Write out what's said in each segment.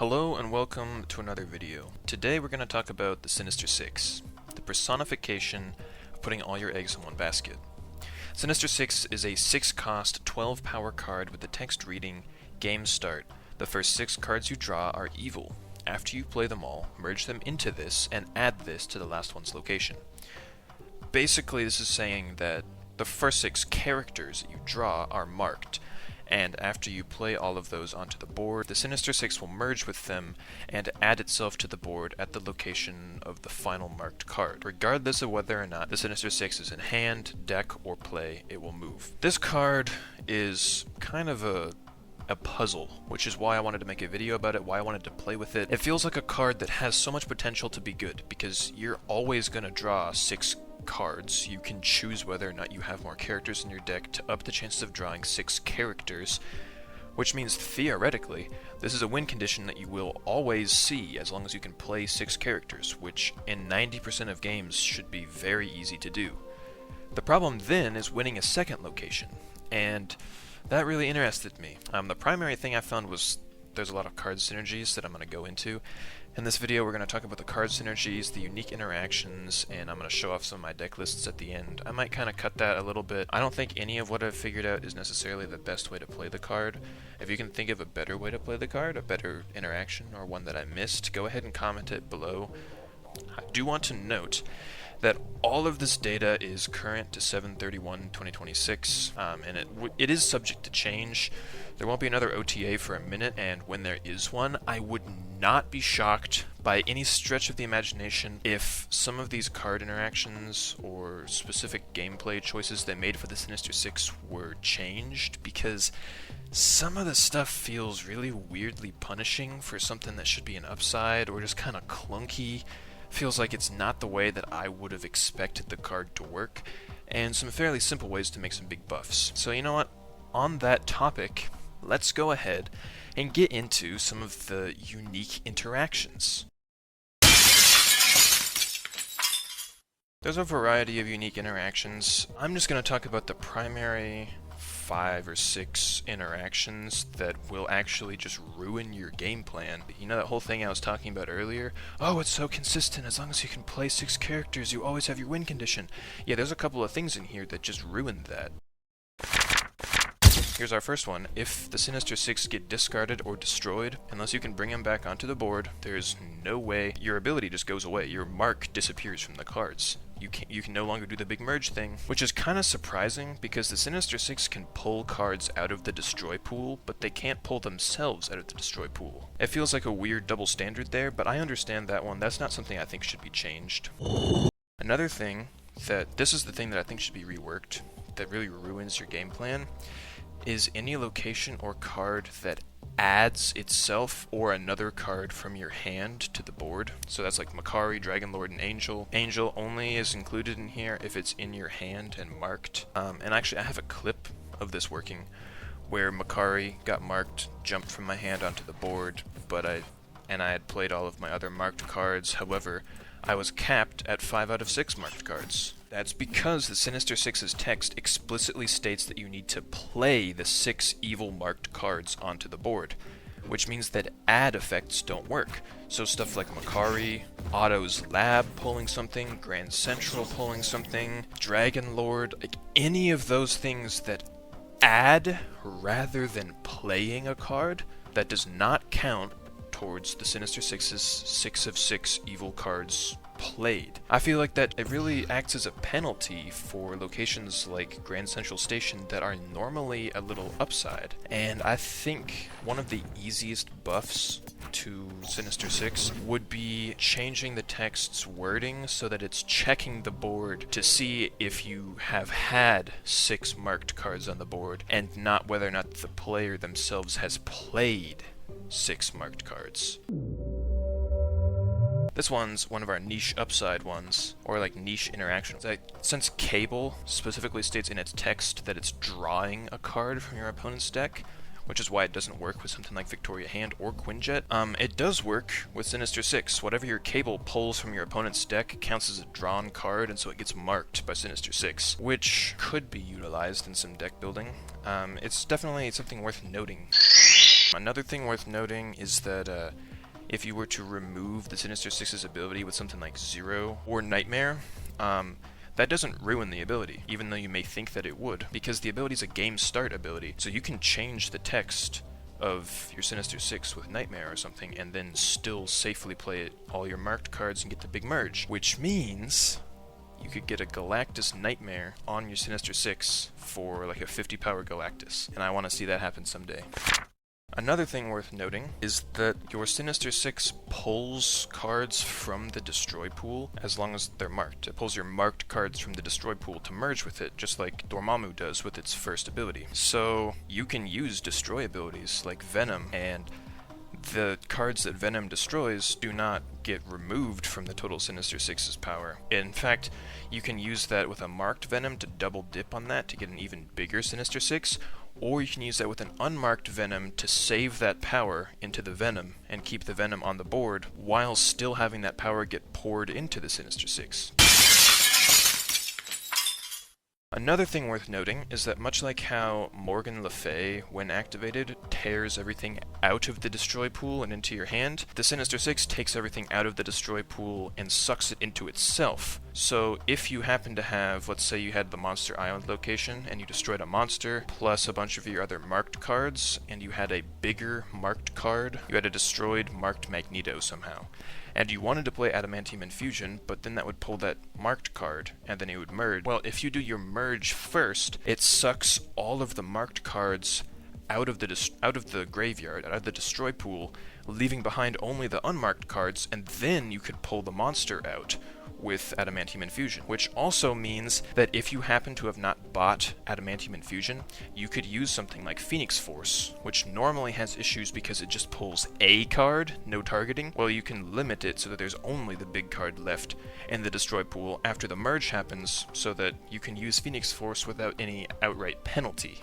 Hello and welcome to another video. Today we're going to talk about the Sinister Six, the personification of putting all your eggs in one basket. Sinister Six is a 6-cost, 12-power card with the text reading, Game Start. The first 6 cards you draw are evil. After you play them all, merge them into this and add this to the last one's location. Basically, this is saying that the first 6 characters that you draw are marked, and after you play all of those onto the board, the Sinister Six will merge with them and add itself to the board at the location of the final marked card. Regardless of whether or not the Sinister Six is in hand, deck, or play, it will move. This card is kind of a puzzle, which is why I wanted to make a video about it, why I wanted to play with it. It feels like a card that has so much potential to be good, because you're always going to draw 6 cards. You can choose whether or not you have more characters in your deck to up the chances of drawing 6 characters, which means theoretically this is a win condition that you will always see as long as you can play 6 characters, which in 90% of games should be very easy to do. The problem then is winning a second location, and that really interested me. The primary thing I found was there's a lot of card synergies that I'm going to go into. In this video we're going to talk about the card synergies, the unique interactions, and I'm going to show off some of my deck lists at the end. I might kind of cut that a little bit. I don't think any of what I've figured out is necessarily the best way to play the card. If you can think of a better way to play the card, a better interaction, or one that I missed, go ahead and comment it below. I do want to note that all of this data is current to 7/31/2026, and it is subject to change. There won't be another OTA for a minute, and when there is one, I would not be shocked by any stretch of the imagination if some of these card interactions or specific gameplay choices they made for the Sinister Six were changed, because some of the stuff feels really weirdly punishing for something that should be an upside, or just kind of clunky. Feels like it's not the way that I would have expected the card to work, and some fairly simple ways to make some big buffs. So you know what, on that topic, let's go ahead and get into some of the unique interactions. There's a variety of unique interactions. I'm just going to talk about the primary 5 or 6 interactions that will actually just ruin your game plan. You know that whole thing I was talking about earlier? Oh, it's so consistent, as long as you can play 6 characters, you always have your win condition. Yeah, there's a couple of things in here that just ruined that. Here's our first one. If the Sinister Six get discarded or destroyed, unless you can bring them back onto the board, there's no way. Your ability just goes away. Your mark disappears from the cards. You can no longer do the big merge thing, which is kind of surprising because the Sinister Six can pull cards out of the destroy pool, but they can't pull themselves out of the destroy pool. It feels like a weird double standard there, but I understand that one. That's not something I think should be changed. Another thing this is the thing that I think should be reworked, that really ruins your game plan, is any location or card that adds itself or another card from your hand to the board. So that's like Makari, Dragonlord, and Angel. Angel only is included in here if it's in your hand and marked. And actually I have a clip of this working where Makari got marked, jumped from my hand onto the board, I had played all of my other marked cards. However, I was capped at 5 out of 6 marked cards. That's because the Sinister Six's text explicitly states that you need to play the 6 evil marked cards onto the board, which means that add effects don't work. So stuff like Makari, Otto's Lab pulling something, Grand Central pulling something, Dragonlord, like any of those things that add rather than playing a card, that does not count towards the Sinister Six's 6 of 6 evil cards played. I feel like that it really acts as a penalty for locations like Grand Central Station that are normally a little upside. And I think one of the easiest buffs to Sinister Six would be changing the text's wording so that it's checking the board to see if you have had 6 marked cards on the board, and not whether or not the player themselves has played 6 marked cards. This one's one of our niche upside ones, or like niche interactions. Since Cable specifically states in its text that it's drawing a card from your opponent's deck, which is why it doesn't work with something like Victoria Hand or Quinjet, it does work with Sinister Six. Whatever your Cable pulls from your opponent's deck counts as a drawn card, and so it gets marked by Sinister Six, which could be utilized in some deck building. It's definitely something worth noting. Another thing worth noting is that if you were to remove the Sinister Six's ability with something like Zero or Nightmare, that doesn't ruin the ability, even though you may think that it would, because the ability is a game start ability, so you can change the text of your Sinister Six with Nightmare or something, and then still safely play all your marked cards and get the big merge, which means you could get a Galactus Nightmare on your Sinister Six for like a 50 power Galactus, and I want to see that happen someday. Another thing worth noting is that your Sinister Six pulls cards from the destroy pool as long as they're marked. It pulls your marked cards from the destroy pool to merge with it, just like Dormammu does with its first ability. So you can use destroy abilities like Venom, and the cards that Venom destroys do not get removed from the total Sinister Six's power. In fact, you can use that with a marked Venom to double dip on that to get an even bigger Sinister Six, or you can use that with an unmarked Venom to save that power into the Venom and keep the Venom on the board while still having that power get poured into the Sinister Six. Another thing worth noting is that much like how Morgan Le Fay, when activated, tears everything out of the destroy pool and into your hand, the Sinister Six takes everything out of the destroy pool and sucks it into itself. So if you happen to have, let's say you had the Monster Island location and you destroyed a monster plus a bunch of your other marked cards, and you had a bigger marked card, you had a destroyed marked Magneto somehow, and you wanted to play Adamantium Infusion, but then that would pull that marked card, and then it would merge. Well, if you do your merge first, it sucks all of the marked cards out of the graveyard, out of the destroy pool, leaving behind only the unmarked cards, and then you could pull the monster out with Adamantium Infusion, which also means that if you happen to have not bought Adamantium Infusion, you could use something like Phoenix Force, which normally has issues because it just pulls a card, no targeting. Well, you can limit it so that there's only the big card left in the destroy pool after the merge happens, so that you can use Phoenix Force without any outright penalty.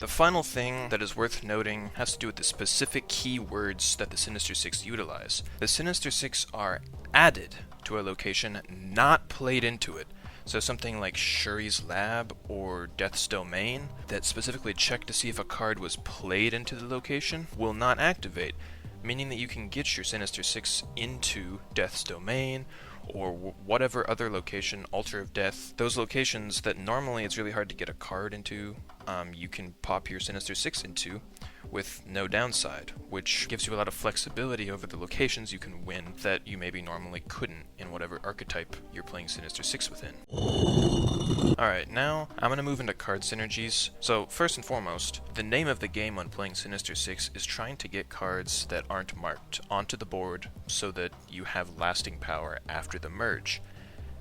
The final thing that is worth noting has to do with the specific keywords that the Sinister Six utilize. The Sinister Six are added to a location, not played into it. So something like Shuri's Lab or Death's Domain that specifically check to see if a card was played into the location will not activate, meaning that you can get your Sinister Six into Death's Domain or whatever other location, Altar of Death, those locations that normally it's really hard to get a card into, you can pop your Sinister Six into with no downside, which gives you a lot of flexibility over the locations you can win that you maybe normally couldn't in whatever archetype you're playing Sinister Six within. Alright, now I'm going to move into card synergies. So first and foremost, the name of the game when playing Sinister Six is trying to get cards that aren't marked onto the board so that you have lasting power after the merge.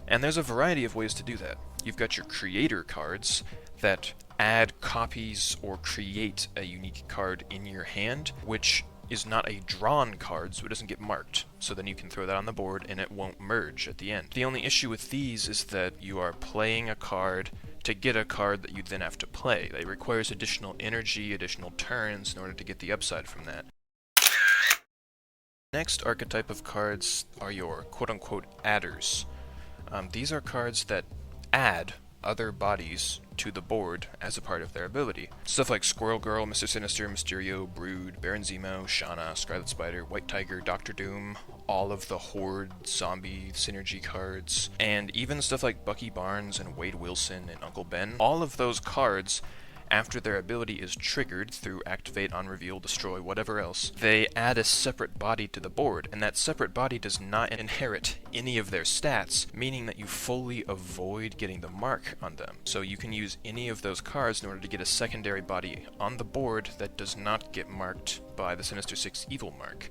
And there's a variety of ways to do that. You've got your creator cards that add copies or create a unique card in your hand, which is not a drawn card, so it doesn't get marked. So then you can throw that on the board and it won't merge at the end. The only issue with these is that you are playing a card to get a card that you then have to play. It requires additional energy, additional turns in order to get the upside from that. Next archetype of cards are your quote-unquote adders. These are cards that add other bodies to the board as a part of their ability. Stuff like Squirrel Girl, Mr. Sinister, Mysterio, Brood, Baron Zemo, Shauna, Scarlet Spider, White Tiger, Doctor Doom, all of the Horde zombie synergy cards, and even stuff like Bucky Barnes and Wade Wilson and Uncle Ben. All of those cards, after their ability is triggered through Activate, On Reveal, Destroy, whatever else, they add a separate body to the board, and that separate body does not inherit any of their stats, meaning that you fully avoid getting the mark on them. So you can use any of those cards in order to get a secondary body on the board that does not get marked by the Sinister Six evil mark.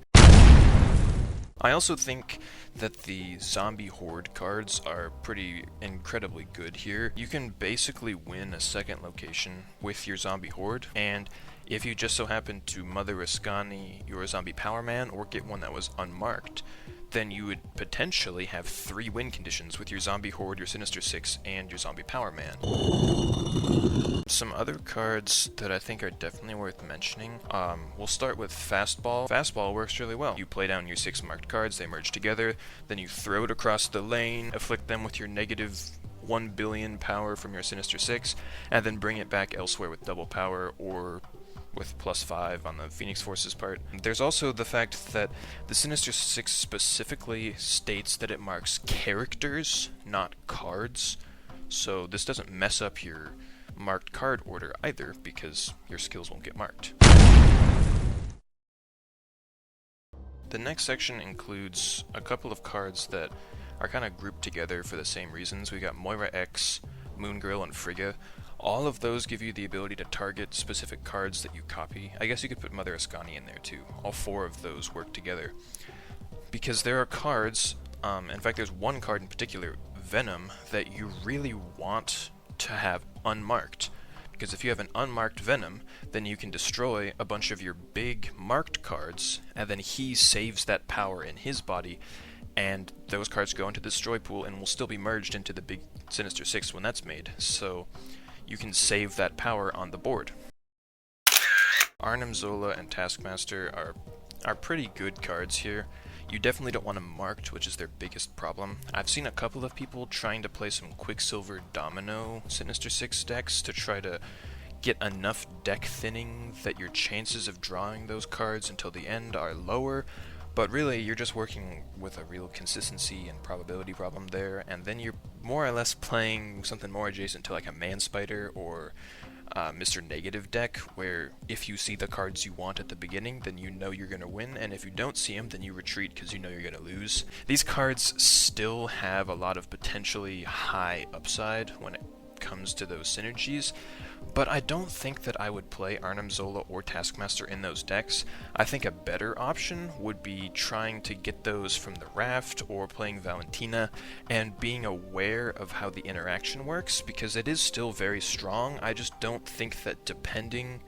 I also think that the zombie horde cards are pretty incredibly good here. You can basically win a second location with your zombie horde, and if you just so happen to Mother Rascani your zombie power man or get one that was unmarked, then you would potentially have 3 win conditions with your zombie horde, your Sinister Six, and your zombie power man. Some other cards that I think are definitely worth mentioning. We'll start with Fastball. Fastball works really well. You play down your 6 marked cards, they merge together, then you throw it across the lane, afflict them with your negative 1 billion power from your Sinister Six, and then bring it back elsewhere with double power or with +5 on the Phoenix Forces part. There's also the fact that the Sinister Six specifically states that it marks characters, not cards, so this doesn't mess up your marked card order either, because your skills won't get marked. The next section includes a couple of cards that are kind of grouped together for the same reasons. We got Moira X, Moongirl, and Frigga. All of those give you the ability to target specific cards that you copy. I guess you could put Mother Ascani in there too. All 4 of those work together. Because there are cards, in fact there's one card in particular, Venom, that you really want to have unmarked. Because if you have an unmarked Venom, then you can destroy a bunch of your big marked cards, and then he saves that power in his body, and those cards go into the destroy pool and will still be merged into the big Sinister Six when that's made. So you can save that power on the board. Arnim, Zola, and Taskmaster are pretty good cards here. You definitely don't want them marked, which is their biggest problem. I've seen a couple of people trying to play some Quicksilver Domino Sinister Six decks to try to get enough deck thinning that your chances of drawing those cards until the end are lower, but really you're just working with a real consistency and probability problem there, and then you're more or less playing something more adjacent to like a Man Spider or Mr. Negative deck, where if you see the cards you want at the beginning, then you know you're going to win, and if you don't see them, then you retreat because you know you're going to lose. These cards still have a lot of potentially high upside when it comes to those synergies, but I don't think that I would play Arnim, Zola, or Taskmaster in those decks. I think a better option would be trying to get those from the raft or playing Valentina and being aware of how the interaction works, because it is still very strong. I just don't think that depending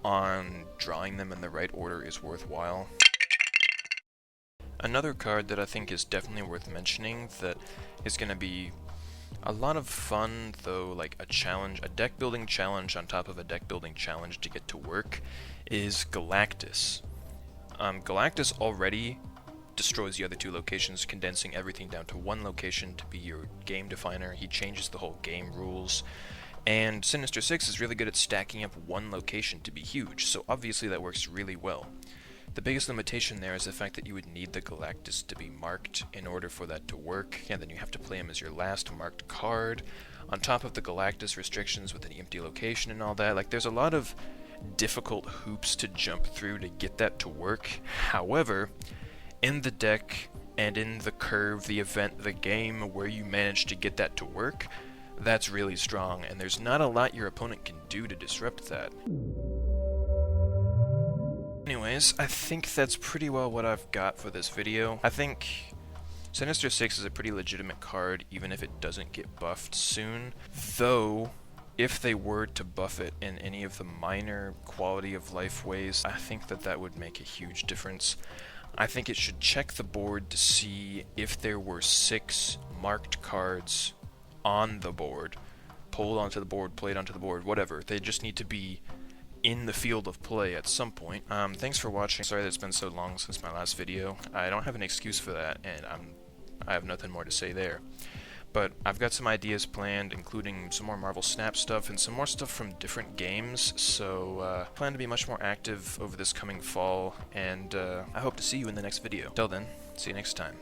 on drawing them in the right order is worthwhile. Another card that I think is definitely worth mentioning that is going to be a lot of fun, though, like a challenge, a deck building challenge on top of a deck building challenge to get to work, is Galactus. Galactus already destroys the other 2 locations, condensing everything down to 1 location to be your game definer. He changes the whole game rules. And Sinister Six is really good at stacking up 1 location to be huge, so obviously that works really well. The biggest limitation there is the fact that you would need the Galactus to be marked in order for that to work, and then you have to play him as your last marked card, on top of the Galactus restrictions with an empty location and all that. Like, there's a lot of difficult hoops to jump through to get that to work. However, in the deck and in the curve, the event, the game where you manage to get that to work, that's really strong, and there's not a lot your opponent can do to disrupt that. Anyways, I think that's pretty well what I've got for this video. I think Sinister Six is a pretty legitimate card, even if it doesn't get buffed soon. Though, if they were to buff it in any of the minor quality of life ways, I think that that would make a huge difference. I think it should check the board to see if there were 6 marked cards on the board, pulled onto the board, played onto the board, whatever. They just need to be in the field of play at some point. Thanks for watching. Sorry that it's been so long since my last video. I don't have an excuse for that, and I have nothing more to say there. But I've got some ideas planned, including some more Marvel Snap stuff and some more stuff from different games, so plan to be much more active over this coming fall, and I hope to see you in the next video. Till then, see you next time.